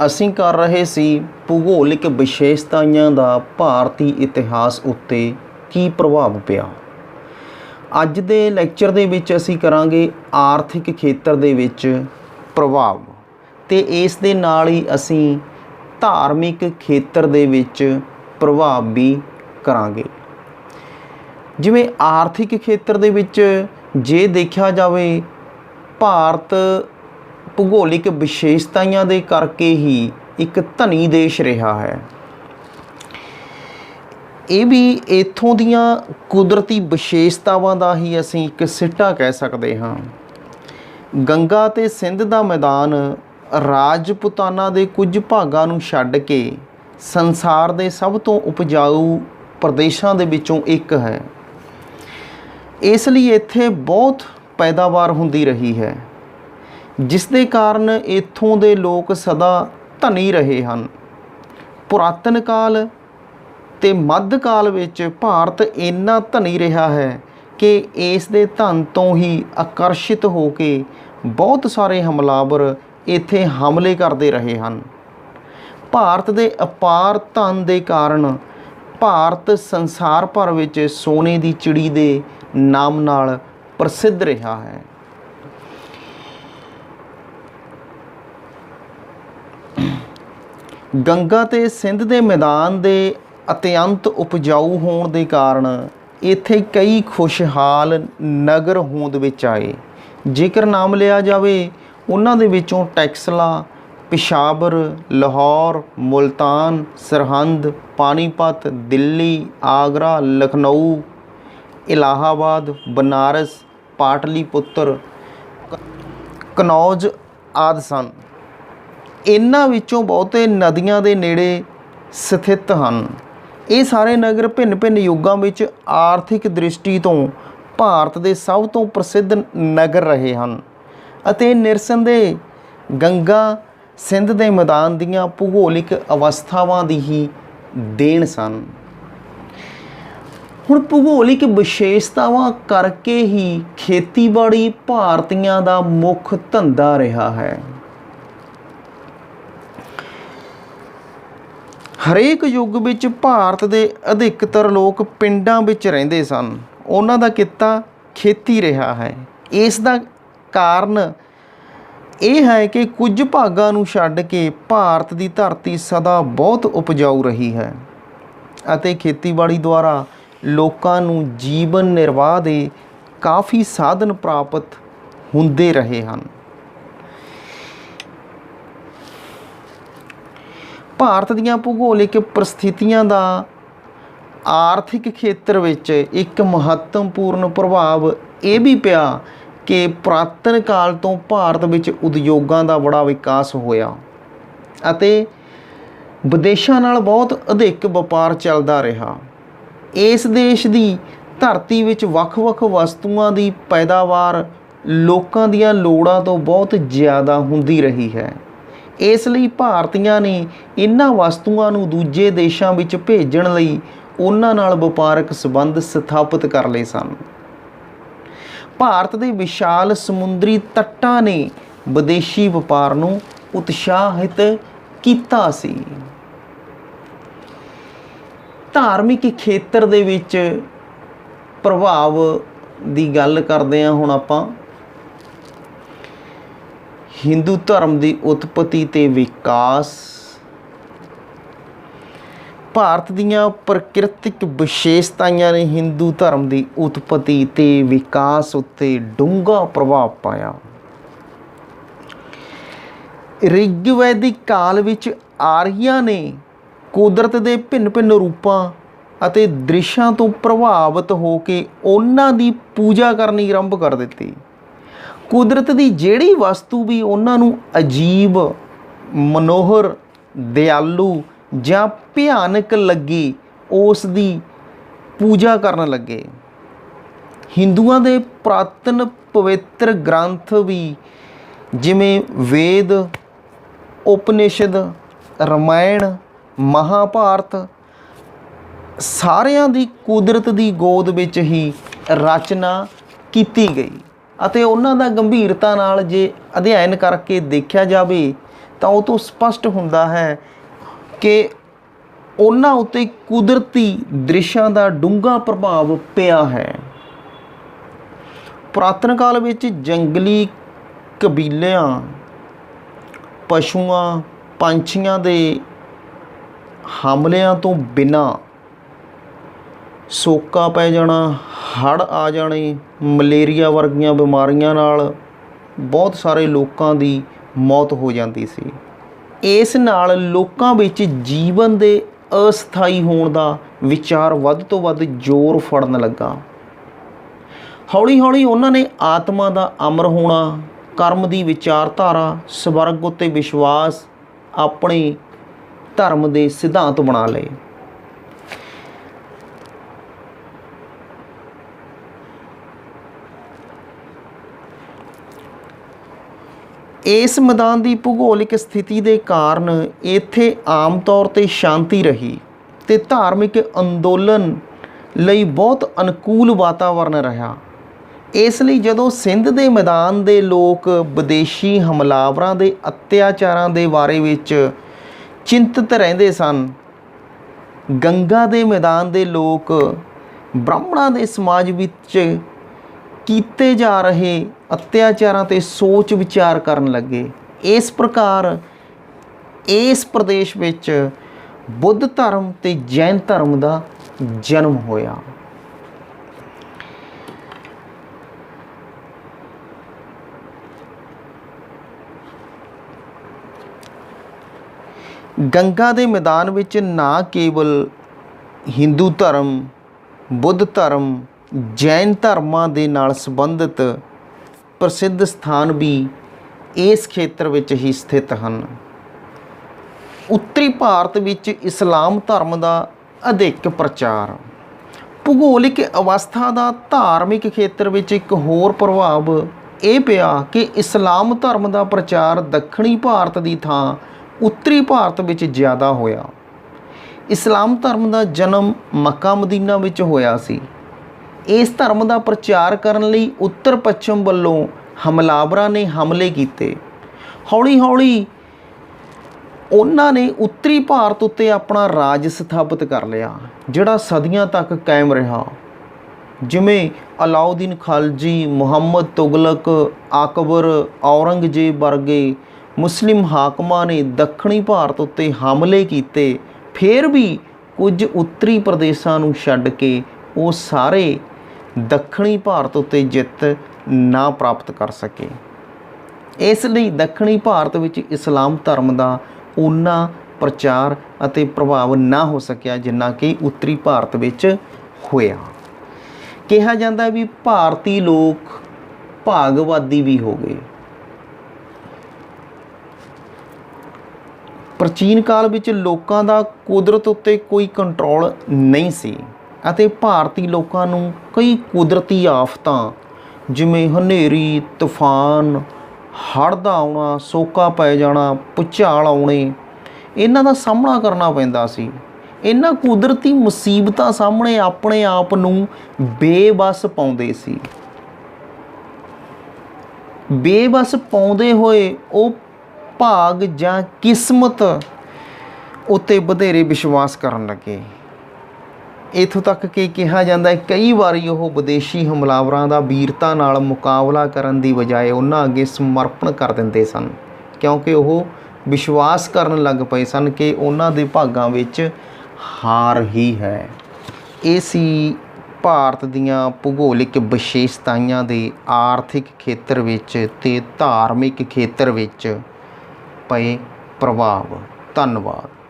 ਅਸੀਂ कर रहे सी ਭੂਗੋਲਿਕ ਵਿਸ਼ੇਸ਼ਤਾਵਾਂ ਦਾ ਭਾਰਤੀ ਇਤਿਹਾਸ ਉੱਤੇ ਕੀ ਪ੍ਰਭਾਵ ਪਿਆ। ਅੱਜ ਦੇ ਲੈਕਚਰ ਦੇ ਵਿੱਚ ਅਸੀਂ ਕਰਾਂਗੇ ਆਰਥਿਕ ਖੇਤਰ ਦੇ ਵਿੱਚ ਪ੍ਰਭਾਵ ਤੇ ਇਸ ਦੇ ਨਾਲ ਹੀ ਅਸੀਂ ਧਾਰਮਿਕ ਖੇਤਰ ਦੇ ਵਿੱਚ ਪ੍ਰਭਾਵ ਵੀ ਕਰਾਂਗੇ। ਜਿਵੇਂ ਆਰਥਿਕ ਖੇਤਰ ਦੇ ਵਿੱਚ ਜੇ ਦੇਖਿਆ ਜਾਵੇ ਭਾਰਤ ਭੂਗੋਲਿਕ ਵਿਸ਼ੇਸ਼ਤਾਵਾਂ ਦੇ ਕਰਕੇ ਹੀ ਇੱਕ ਧਨੀ ਦੇਸ਼ ਰਿਹਾ ਹੈ। ਇਹ ਵੀ ਇੱਥੋਂ ਦੀਆਂ ਕੁਦਰਤੀ ਵਿਸ਼ੇਸ਼ਤਾਵਾਂ ਦਾ ਹੀ ਅਸੀਂ ਇੱਕ ਸਿੱਟਾ ਕਹਿ ਸਕਦੇ ਹਾਂ। ਗੰਗਾ ਤੇ ਸਿੰਧ ਦਾ ਮੈਦਾਨ ਰਾਜਪੂਤਾਨਾ ਦੇ ਕੁਝ ਭਾਗਾਂ ਨੂੰ ਛੱਡ ਕੇ ਸੰਸਾਰ ਦੇ ਸਭ ਤੋਂ ਉਪਜਾਊ ਪ੍ਰਦੇਸ਼ਾਂ ਦੇ ਵਿੱਚੋਂ ਇੱਕ ਹੈ। ਇਸ ਲਈ ਇੱਥੇ ਬਹੁਤ ਪੈਦਾਵਾਰ ਹੁੰਦੀ ਰਹੀ ਹੈ, ਜਿਸ ਦੇ ਕਾਰਨ ਇੱਥੋਂ ਦੇ ਲੋਕ ਸਦਾ ਧਨੀ ਰਹੇ ਹਨ। ਪੁਰਾਤਨ ਕਾਲ ਤੇ ਮੱਧ ਕਾਲ ਵਿੱਚ ਭਾਰਤ ਇੰਨਾ ਧਨੀ ਰਿਹਾ ਹੈ ਕਿ ਇਸ ਦੇ ਧਨ ਤੋਂ ਹੀ ਆਕਰਸ਼ਿਤ ਹੋ ਕੇ ਬਹੁਤ ਸਾਰੇ ਹਮਲਾਵਰ ਇੱਥੇ ਹਮਲੇ ਕਰਦੇ ਰਹੇ ਹਨ। ਭਾਰਤ ਦੇ ਅਪਾਰ ਧਨ ਦੇ ਕਾਰਨ ਭਾਰਤ ਸੰਸਾਰ ਭਰ ਵਿੱਚ ਸੋਨੇ ਦੀ ਚਿੜੀ ਦੇ ਨਾਮ ਨਾਲ ਪ੍ਰਸਿੱਧ ਰਿਹਾ ਹੈ। ਗੰਗਾ ਤੇ ਸਿੰਧ ਦੇ ਮੈਦਾਨ ਦੇ ਅਤਿਅੰਤ ਉਪਜਾਊ ਹੋਣ ਦੇ ਕਾਰਨ ਇੱਥੇ ਕਈ ਖੁਸ਼ਹਾਲ ਨਗਰ ਹੋਂਦ ਵਿੱਚ ਆਏ। ਜੇਕਰ ਨਾਮ ਲਿਆ ਜਾਵੇ ਉਹਨਾਂ ਦੇ ਵਿੱਚੋਂ ਟੈਕਸਲਾ, ਪਿਸ਼ਾਵਰ, ਲਾਹੌਰ, ਮੁਲਤਾਨ, ਸਰਹੰਦ, ਪਾਣੀਪਤ, ਦਿੱਲੀ, ਆਗਰਾ, ਲਖਨਊ, ਇਲਾਹਾਬਾਦ, ਬਨਾਰਸ, ਪਾਟਲੀਪੁੱਤਰ, ਕਨੌਜ ਆਦਿ ਸਨ। ਇਹਨਾਂ ਵਿੱਚੋਂ ਬਹੁਤੇ ਨਦੀਆਂ ਦੇ ਨੇੜੇ ਸਥਿਤ ਹਨ। ਇਹ ਸਾਰੇ ਨਗਰ ਭਿੰਨ ਭਿੰਨ ਯੁੱਗਾਂ ਵਿੱਚ ਆਰਥਿਕ ਦ੍ਰਿਸ਼ਟੀ ਤੋਂ ਭਾਰਤ ਦੇ ਸਭ ਤੋਂ ਪ੍ਰਸਿੱਧ ਨਗਰ ਰਹੇ ਹਨ ਅਤੇ ਨਿਰਸੰਦੇਹ ਗੰਗਾ ਸਿੰਧ ਦੇ ਮੈਦਾਨ ਦੀਆਂ ਭੂਗੋਲਿਕ ਅਵਸਥਾਵਾਂ ਦੀ ਹੀ ਦੇਣ ਸਨ। ਹੁਣ ਭੂਗੋਲਿਕ ਵਿਸ਼ੇਸ਼ਤਾਵਾਂ ਕਰਕੇ ਹੀ ਖੇਤੀਬਾੜੀ ਭਾਰਤੀਆਂ ਦਾ ਮੁੱਖ ਧੰਦਾ ਰਿਹਾ ਹੈ। ਹਰੇਕ ਯੁੱਗ ਵਿੱਚ ਭਾਰਤ ਦੇ ਅਧਿਕਤਰ ਲੋਕ ਪਿੰਡਾਂ ਵਿੱਚ ਰਹਿੰਦੇ ਸਨ। ਉਹਨਾਂ ਦਾ ਕਿੱਤਾ ਖੇਤੀ ਰਿਹਾ ਹੈ। ਇਸ ਦਾ ਕਾਰਨ ਇਹ ਹੈ ਕਿ ਕੁਝ ਭਾਗਾਂ ਨੂੰ ਛੱਡ ਕੇ ਭਾਰਤ ਦੀ ਧਰਤੀ ਸਦਾ ਬਹੁਤ ਉਪਜਾਊ ਰਹੀ ਹੈ ਅਤੇ ਖੇਤੀਬਾੜੀ ਦੁਆਰਾ ਲੋਕਾਂ ਨੂੰ ਜੀਵਨ ਨਿਰਵਾਹ ਦੇ ਕਾਫੀ ਸਾਧਨ ਪ੍ਰਾਪਤ ਹੁੰਦੇ ਰਹੇ ਹਨ। ਭਾਰਤ ਦੀਆਂ ਭੂਗੋਲਿਕ ਪ੍ਰਸਥਿਤੀਆਂ ਦਾ ਆਰਥਿਕ ਖੇਤਰ ਵਿੱਚ ਇੱਕ ਮਹੱਤਵਪੂਰਨ ਪ੍ਰਭਾਵ ਇਹ ਵੀ ਪਿਆ ਕਿ ਪੁਰਾਤਨ ਕਾਲ ਤੋਂ ਭਾਰਤ ਵਿੱਚ ਉਦਯੋਗਾਂ ਦਾ ਬੜਾ ਵਿਕਾਸ ਹੋਇਆ ਅਤੇ ਵਿਦੇਸ਼ਾਂ ਨਾਲ ਬਹੁਤ ਅਧਿਕ ਵਪਾਰ ਚੱਲਦਾ ਰਿਹਾ। ਇਸ ਦੇਸ਼ ਦੀ ਧਰਤੀ ਵਿੱਚ ਵੱਖ-ਵੱਖ ਵਸਤੂਆਂ ਦੀ ਪੈਦਾਵਾਰ ਲੋਕਾਂ ਦੀਆਂ ਲੋੜਾਂ ਤੋਂ ਬਹੁਤ ਜ਼ਿਆਦਾ ਹੁੰਦੀ ਰਹੀ ਹੈ। ਇਸ ਲਈ ਭਾਰਤੀਆਂ ਨੇ ਇਹਨਾਂ ਵਸਤੂਆਂ ਨੂੰ ਦੂਜੇ ਦੇਸ਼ਾਂ ਵਿੱਚ ਭੇਜਣ ਲਈ ਉਹਨਾਂ ਨਾਲ ਵਪਾਰਕ ਸੰਬੰਧ ਸਥਾਪਿਤ ਕਰ ਲਏ ਸਨ। ਭਾਰਤ ਦੇ ਵਿਸ਼ਾਲ ਸਮੁੰਦਰੀ ਤੱਟਾਂ ਨੇ ਵਿਦੇਸ਼ੀ ਵਪਾਰ ਨੂੰ ਉਤਸ਼ਾਹਿਤ ਕੀਤਾ ਸੀ। ਧਾਰਮਿਕ ਖੇਤਰ ਦੇ ਵਿੱਚ ਪ੍ਰਭਾਵ ਦੀ ਗੱਲ ਕਰਦੇ ਹਾਂ। ਹੁਣ ਆਪਾਂ ਹਿੰਦੂ ਧਰਮ ਦੀ ਉਤਪਤੀ ਤੇ ਵਿਕਾਸ। ਭਾਰਤ ਦੀਆਂ ਪ੍ਰਕਿਰਤਿਕ ਵਿਸ਼ੇਸ਼ਤਾਵਾਂ ਨੇ ਹਿੰਦੂ ਧਰਮ ਦੀ ਉਤਪਤੀ ਤੇ ਵਿਕਾਸ ਉੱਤੇ ਡੂੰਘਾ ਪ੍ਰਭਾਵ ਪਾਇਆ। ਰਿਗਵੈਦਿਕ ਕਾਲ ਵਿੱਚ ਆਰੀਆਂ ਨੇ ਕੁਦਰਤ ਦੇ ਭਿੰਨ ਭਿੰਨ ਰੂਪਾਂ ਅਤੇ ਦ੍ਰਿਸ਼ਾਂ ਤੋਂ ਪ੍ਰਭਾਵਿਤ ਹੋ ਕੇ ਉਹਨਾਂ ਦੀ ਪੂਜਾ ਕਰਨੀ ਆਰੰਭ ਕਰ ਦਿੱਤੀ। ਕੁਦਰਤ ਦੀ ਜਿਹੜੀ ਵਸਤੂ ਵੀ ਉਹਨਾਂ ਨੂੰ ਅਜੀਬ, ਮਨੋਹਰ, ਦਿਆਲੂ ਜਾਂ ਭਿਆਨਕ ਲੱਗੀ, ਉਸ ਦੀ ਪੂਜਾ ਕਰਨ ਲੱਗੇ। ਹਿੰਦੂਆਂ ਦੇ ਪੁਰਾਤਨ ਪਵਿੱਤਰ ਗ੍ਰੰਥ ਵੀ ਜਿਵੇਂ ਵੇਦ, ਉਪਨਿਸ਼ਦ, ਰਾਮਾਇਣ, ਮਹਾਭਾਰਤ ਸਾਰਿਆਂ ਦੀ ਕੁਦਰਤ ਦੀ ਗੋਦ ਵਿੱਚ ਹੀ ਰਚਨਾ ਕੀਤੀ ਗਈ ਅਤੇ ਉਹਨਾਂ ਦਾ ਗੰਭੀਰਤਾ ਨਾਲ ਜੇ ਅਧਿਐਨ ਕਰਕੇ ਦੇਖਿਆ ਜਾਵੇ ਤਾਂ ਉਹ ਤੋਂ ਸਪਸ਼ਟ ਹੁੰਦਾ ਹੈ ਕਿ ਉਹਨਾਂ ਉੱਤੇ ਕੁਦਰਤੀ ਦ੍ਰਿਸ਼ਾਂ ਦਾ ਡੂੰਘਾ ਪ੍ਰਭਾਵ ਪਿਆ ਹੈ। ਪੁਰਾਤਨ ਕਾਲ ਵਿੱਚ ਜੰਗਲੀ ਕਬੀਲਿਆਂ, ਪਸ਼ੂਆਂ, ਪੰਛੀਆਂ ਦੇ ਹਮਲਿਆਂ ਤੋਂ ਬਿਨਾਂ ਸੋਕਾ ਪੈ ਜਾਣਾ, ਹੜ੍ਹ ਆ ਜਾਣੇ, ਮਲੇਰੀਆ ਵਰਗੀਆਂ ਬਿਮਾਰੀਆਂ ਨਾਲ ਬਹੁਤ ਸਾਰੇ ਲੋਕਾਂ ਦੀ ਮੌਤ ਹੋ ਜਾਂਦੀ ਸੀ। ਇਸ ਨਾਲ ਲੋਕਾਂ ਵਿੱਚ ਜੀਵਨ ਦੇ ਅਸਥਾਈ ਹੋਣ ਦਾ ਵਿਚਾਰ ਵੱਧ ਤੋਂ ਵੱਧ ਜ਼ੋਰ ਫੜਨ ਲੱਗਾ। ਹੌਲੀ ਹੌਲੀ ਉਹਨਾਂ ਨੇ ਆਤਮਾ ਦਾ ਅਮਰ ਹੋਣਾ, ਕਰਮ ਦੀ ਵਿਚਾਰਧਾਰਾ, ਸਵਰਗ ਉੱਤੇ ਵਿਸ਼ਵਾਸ ਆਪਣੇ ਧਰਮ ਦੇ ਸਿਧਾਂਤ ਬਣਾ ਲਏ। ਇਸ ਮੈਦਾਨ ਦੀ ਭੂਗੋਲਿਕ ਸਥਿਤੀ ਦੇ ਕਾਰਨ ਇੱਥੇ ਆਮ ਤੌਰ 'ਤੇ ਸ਼ਾਂਤੀ ਰਹੀ ਅਤੇ ਧਾਰਮਿਕ ਅੰਦੋਲਨ ਲਈ ਬਹੁਤ ਅਨੁਕੂਲ ਵਾਤਾਵਰਨ ਰਿਹਾ। ਇਸ ਲਈ ਜਦੋਂ ਸਿੰਧ ਦੇ ਮੈਦਾਨ ਦੇ ਲੋਕ ਵਿਦੇਸ਼ੀ ਹਮਲਾਵਰਾਂ ਦੇ ਅਤਿਆਚਾਰਾਂ ਦੇ ਬਾਰੇ ਵਿੱਚ ਚਿੰਤਤ ਰਹਿੰਦੇ ਸਨ, ਗੰਗਾ ਦੇ ਮੈਦਾਨ ਦੇ ਲੋਕ ਬ੍ਰਾਹਮਣਾਂ ਦੇ ਸਮਾਜ ਵਿੱਚ ਕੀਤੇ ਜਾ ਰਹੇ ਅਤਿਆਚਾਰਾਂ 'ਤੇ ਸੋਚ ਵਿਚਾਰ ਕਰਨ ਲੱਗੇ। ਇਸ ਪ੍ਰਕਾਰ ਇਸ ਪ੍ਰਦੇਸ਼ ਵਿੱਚ ਬੁੱਧ ਧਰਮ ਅਤੇ ਜੈਨ ਧਰਮ ਦਾ ਜਨਮ ਹੋਇਆ। ਗੰਗਾ ਦੇ ਮੈਦਾਨ ਵਿੱਚ ਨਾ ਕੇਵਲ ਹਿੰਦੂ ਧਰਮ, ਬੁੱਧ ਧਰਮ, ਜੈਨ ਧਰਮਾਂ ਦੇ ਨਾਲ ਸੰਬੰਧਿਤ ਪ੍ਰਸਿੱਧ ਸਥਾਨ ਵੀ ਇਸ ਖੇਤਰ ਵਿੱਚ ਹੀ ਸਥਿਤ ਹਨ। ਉੱਤਰੀ ਭਾਰਤ ਵਿੱਚ ਇਸਲਾਮ ਧਰਮ ਦਾ ਅਧਿਕ ਪ੍ਰਚਾਰ। ਭੂਗੋਲਿਕ ਅਵਸਥਾ ਦਾ ਧਾਰਮਿਕ ਖੇਤਰ ਵਿੱਚ ਇੱਕ ਹੋਰ ਪ੍ਰਭਾਵ ਇਹ ਪਿਆ ਕਿ ਇਸਲਾਮ ਧਰਮ ਦਾ ਪ੍ਰਚਾਰ ਦੱਖਣੀ ਭਾਰਤ ਦੀ ਥਾਂ ਉੱਤਰੀ ਭਾਰਤ ਵਿੱਚ ਜ਼ਿਆਦਾ ਹੋਇਆ। ਇਸਲਾਮ ਧਰਮ ਦਾ ਜਨਮ ਮੱਕਾ ਮਦੀਨਾ ਵਿੱਚ ਹੋਇਆ ਸੀ। ਇਸ ਧਰਮ ਦਾ ਪ੍ਰਚਾਰ ਕਰਨ ਲਈ ਉੱਤਰ ਪੱਛਮ ਵੱਲੋਂ ਹਮਲਾਵਰਾਂ ਨੇ ਹਮਲੇ ਕੀਤੇ। ਹੌਲੀ ਹੌਲੀ ਉਹਨਾਂ ਨੇ ਉੱਤਰੀ ਭਾਰਤ ਉੱਤੇ ਆਪਣਾ ਰਾਜ ਸਥਾਪਿਤ ਕਰ ਲਿਆ, ਜਿਹੜਾ ਸਦੀਆਂ ਤੱਕ ਕਾਇਮ ਰਿਹਾ। ਜਿਵੇਂ ਅਲਾਉਦੀਨ ਖਲਜੀ, ਮੁਹੰਮਦ ਤੁਗਲਕ, ਅਕਬਰ, ਔਰੰਗਜ਼ੇਬ ਵਰਗੇ ਮੁਸਲਿਮ ਹਾਕਮਾਂ ਨੇ ਦੱਖਣੀ ਭਾਰਤ ਉੱਤੇ ਹਮਲੇ ਕੀਤੇ, ਫਿਰ ਵੀ ਕੁਝ ਉੱਤਰੀ ਪ੍ਰਦੇਸ਼ਾਂ ਨੂੰ ਛੱਡ ਕੇ ਉਹ ਸਾਰੇ ਦੱਖਣੀ ਭਾਰਤ ਉੱਤੇ ਜਿੱਤ ਨਾ ਪ੍ਰਾਪਤ ਕਰ ਸਕੇ। ਇਸ ਲਈ ਦੱਖਣੀ ਭਾਰਤ ਵਿੱਚ ਇਸਲਾਮ ਧਰਮ ਦਾ ਓਨਾ ਪ੍ਰਚਾਰ ਅਤੇ ਪ੍ਰਭਾਵ ਨਾ ਹੋ ਸਕਿਆ ਜਿੰਨਾ ਕਿ ਉੱਤਰੀ ਭਾਰਤ ਵਿੱਚ ਹੋਇਆ। ਕਿਹਾ ਜਾਂਦਾ ਵੀ ਭਾਰਤੀ ਲੋਕ ਭਾਗਵਾਦੀ ਵੀ ਹੋ ਗਏ। ਪ੍ਰਾਚੀਨ ਕਾਲ ਵਿੱਚ ਲੋਕਾਂ ਦਾ ਕੁਦਰਤ ਉੱਤੇ ਕੋਈ ਕੰਟਰੋਲ ਨਹੀਂ ਸੀ ਅਤੇ ਭਾਰਤੀ ਲੋਕਾਂ ਨੂੰ ਕਈ ਕੁਦਰਤੀ ਆਫਤਾਂ ਜਿਵੇਂ ਹਨੇਰੀ, ਤੂਫਾਨ, ਹੜ੍ਹ ਦਾ ਆਉਣਾ, ਸੋਕਾ ਪੈ ਜਾਣਾ, ਭੂਚਾਲ ਆਉਣੇ, ਇਹਨਾਂ ਦਾ ਸਾਹਮਣਾ ਕਰਨਾ ਪੈਂਦਾ ਸੀ। ਇਹਨਾਂ ਕੁਦਰਤੀ ਮੁਸੀਬਤਾਂ ਸਾਹਮਣੇ ਆਪਣੇ ਆਪ ਨੂੰ ਬੇਬਸ ਪਾਉਂਦੇ ਸੀ। ਬੇਬਸ ਪਾਉਂਦੇ ਹੋਏ ਉਹ ਭਾਗ ਜਾਂ ਕਿਸਮਤ ਉੱਤੇ ਵਧੇਰੇ ਵਿਸ਼ਵਾਸ ਕਰਨ ਲੱਗੇ। ਇੱਥੋਂ ਤੱਕ ਕਿ ਕਿਹਾ ਜਾਂਦਾ ਕਈ ਵਾਰੀ ਉਹ ਵਿਦੇਸ਼ੀ ਹਮਲਾਵਰਾਂ ਦਾ ਵੀਰਤਾ ਨਾਲ ਮੁਕਾਬਲਾ ਕਰਨ ਦੀ ਬਜਾਏ ਉਹਨਾਂ ਅੱਗੇ ਸਮਰਪਣ ਕਰ ਦਿੰਦੇ ਸਨ, ਕਿਉਂਕਿ ਉਹ ਵਿਸ਼ਵਾਸ ਕਰਨ ਲੱਗ ਪਏ ਸਨ ਕਿ ਉਹਨਾਂ ਦੇ ਭਾਗਾਂ ਵਿੱਚ ਹਾਰ ਹੀ ਹੈ। ਇਹ ਸੀ ਭਾਰਤ ਦੀਆਂ ਭੂਗੋਲਿਕ ਵਿਸ਼ੇਸ਼ਤਾਵਾਂ ਦੇ ਆਰਥਿਕ ਖੇਤਰ ਵਿੱਚ ਅਤੇ ਧਾਰਮਿਕ ਖੇਤਰ ਵਿੱਚ ਪਏ ਪ੍ਰਭਾਵ। ਧੰਨਵਾਦ।